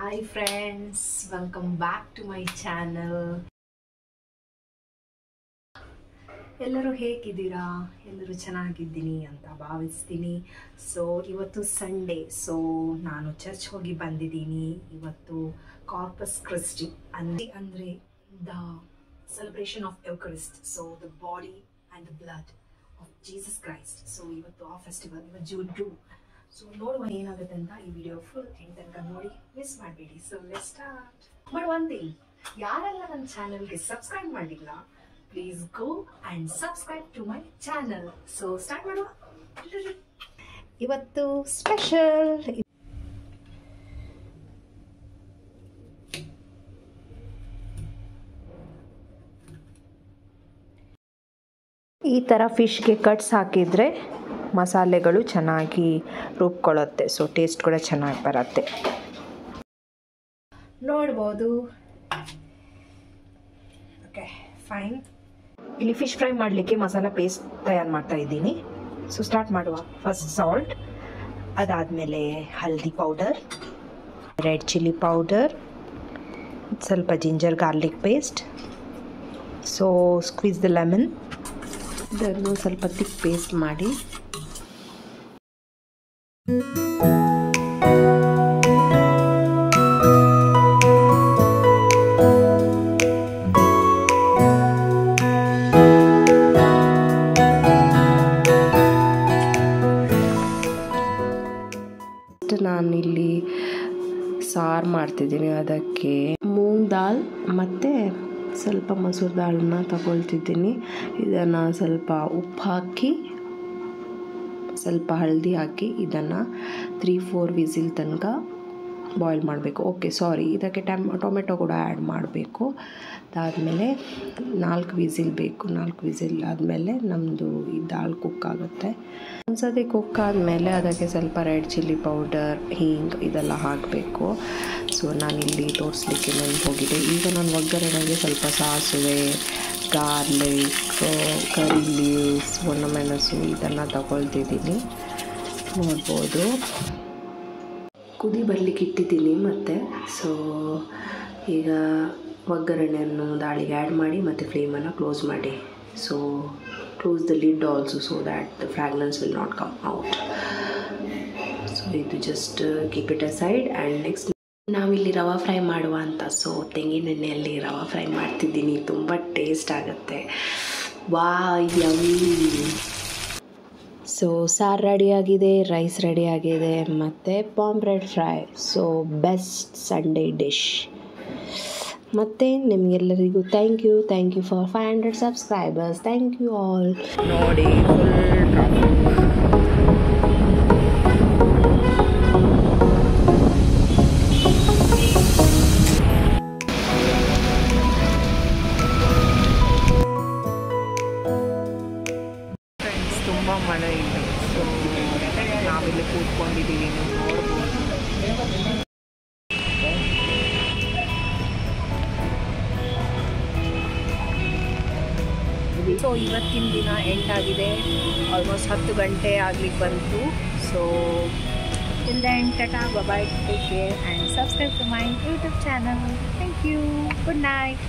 Hi friends, welcome back to my channel. ಎಲ್ಲರೂ ಹೇಗಿದ್ದೀರಾ? ಎಲ್ಲರೂ ಚೆನ್ನಾಗಿದ್ದೀನಿ ಅಂತ ಭಾವಿಸ್ತೀನಿ. ಸೊ ಇವತ್ತು ಸಂಡೇ, ಸೊ ನಾನು ಚರ್ಚ್ ಹೋಗಿ ಬಂದಿದ್ದೀನಿ. ಇವತ್ತು ಕಾರ್ಪಸ್ ಕ್ರಿಸ್ಟಿ ಅಂದರೆ the celebration of Eucharist, so the body and the blood of Jesus Christ. So ಇವತ್ತು ಆ ಫೆಸ್ಟಿವಲ್, ಇವತ್ತು June 2. ಸೊ ನೋಡುವ ಏನಾಗುತ್ತೆ ಅಂತ ಈ ವಿಡಿಯೋ ಫುಲ್ ಎಂಡ್ ತನಕ ನೋಡಿ, ಮಿಸ್ ಮಾಡಬೇಡಿ. So let's start. But one thing, ಯಾರೆಲ್ಲ ನನ್ನ ಚಾನಲ್ಗೆ ಸಬ್ಸ್ಕ್ರೈಬ್ ಮಾಡಿಲ್ಲ, please go and subscribe to my channel. So start ಮಾಡುವ. ಇವತ್ತು ಸ್ಪೆಷಲ್ ಈ ಥರ ಫಿಶ್ಗೆ ಕಟ್ಸ್ ಹಾಕಿದರೆ ಮಸಾಲೆಗಳು ಚೆನ್ನಾಗಿ ರುಬ್ಕೊಳ್ಳುತ್ತೆ. ಸೊ ಟೇಸ್ಟ್ ಕೂಡ ಚೆನ್ನಾಗಿ ಬರುತ್ತೆ. ನೋಡ್ಬೋದು. Okay fine. ಇಲ್ಲಿ ಫಿಶ್ ಫ್ರೈ ಮಾಡಲಿಕ್ಕೆ ಮಸಾಲ ಪೇಸ್ಟ್ ತಯಾರು ಮಾಡ್ತಾ ಇದ್ದೀನಿ. ಸೊ ಸ್ಟಾರ್ಟ್ ಮಾಡುವ. ಫಸ್ಟ್ ಸಾಲ್ಟ್, ಅದಾದಮೇಲೆ ಹಲ್ದಿ ಪೌಡರ್, ರೆಡ್ ಚಿಲ್ಲಿ ಪೌಡರ್, ಸ್ವಲ್ಪ ginger garlic paste. So squeeze the lemon, ಇದನ್ನು ಸ್ವಲ್ಪ ತಿಕ್ ಪೇಸ್ಟ್ ಮಾಡಿ. ನಾನಿಲ್ಲಿ ಸಾರು ಮಾಡ್ತಿದ್ದೀನಿ. ಅದಕ್ಕೆ ಮೂಂಗ್ ದಾಲ್ ಮತ್ತು ಸ್ವಲ್ಪ ಮಸೂರ್ ದಾಳನ್ನ ತಗೊಳ್ತಿದ್ದೀನಿ. ಇದನ್ನು ಸ್ವಲ್ಪ ಉಪ್ಪು ಹಾಕಿ, ಸ್ವಲ್ಪ ಹಳದಿ ಹಾಕಿ ಇದನ್ನು 3-4 ವಿಸಿಲ್ ತನಕ ಬಾಯ್ಲ್ ಮಾಡಬೇಕು. ಓಕೆ ಸಾರಿ, ಇದಕ್ಕೆ ಟೊಮೆಟೊ ಕೂಡ ಆ್ಯಡ್ ಮಾಡಬೇಕು. ಅದಾದಮೇಲೆ 4 ವಿಸಿಲ್ ಬೇಕು. 4 ವಿಸಿಲ್ ಆದಮೇಲೆ ನಮ್ಮದು ಈ ದಾಲ್ ಕುಕ್ ಆಗುತ್ತೆ. ಒಂದ್ಸತಿ ಕುಕ್ ಆದಮೇಲೆ ಅದಕ್ಕೆ ಸ್ವಲ್ಪ ರೆಡ್ ಚಿಲ್ಲಿ ಪೌಡರ್, ಹೀಂಗ್ ಇದೆಲ್ಲ ಹಾಕಬೇಕು. ಸೊ ನಾನಿಲ್ಲಿ ತೋರಿಸ್ಲಿಕ್ಕೆ ನೆನಪು ಹೋಗಿದೆ. ಈಗ ನಾನು ಒಗ್ಗರಣೆಗೆ ಸ್ವಲ್ಪ ಸಾಸಿವೆ, ಗಾರ್ಲಿಕ್, ಕರಿ ಲೀವ್ಸ್, ಒಣಮೆಣಸು ಇದನ್ನು ತಗೊಳ್ತಿದ್ದೀನಿ. ನೋಡ್ಬೋದು, ಕುದಿ ಬರಲಿಕ್ಕೆ ಇಟ್ಟಿದ್ದೀನಿ ಮತ್ತು. ಸೊ ಈಗ ಒಗ್ಗರಣೆಯನ್ನು ದಾಳಿಗೆ ಆ್ಯಡ್ ಮಾಡಿ ಮತ್ತು ಫ್ಲೇಮನ್ನು ಕ್ಲೋಸ್ ಮಾಡಿ. So close the lid also, so that the fragrance will not come out. So ಇದು just keep it aside. And next ನಾವಿಲ್ಲಿ ರವಾ ಫ್ರೈ ಮಾಡುವ ಅಂತ. ಸೊ ತೆಂಗಿನೆಣ್ಣೆಯಲ್ಲಿ ರವಾ ಫ್ರೈ ಮಾಡ್ತಿದ್ದೀನಿ. ತುಂಬ ಟೇಸ್ಟ್ ಆಗುತ್ತೆ. ಯಮ್ಮಿ. ಸೊ ಸಾರು ರೆಡಿಯಾಗಿದೆ, ರೈಸ್ ರೆಡಿಯಾಗಿದೆ ಮತ್ತು pomfret fry. So best Sunday dish. ಮತ್ತು ನಿಮಗೆಲ್ಲರಿಗೂ thank you for 500 subscribers. Thank you all. ನೋಡಿ ಫುಲ್ ಫ್ರೆಂಡ್ಸ್, ತುಂಬ ಮಳೆ ಇದೆ. ಸೊ ನಾವಿಲ್ಲಿ ಕೂತ್ಕೊಂಡಿದ್ದೀವಿ, ನೀವು ನೋಡ್ಬೋದು. ಸೊ ಇವತ್ತಿನ ದಿನ ಎಂಟಾಗಿದೆ. ಆಲ್ಮೋಸ್ಟ್ 10 ಗಂಟೆ ಆಗ್ಲಿಕ್ಕೆ ಬಂತು. So till then, tata, bye bye, take care and subscribe to my YouTube channel. Thank you. Good night.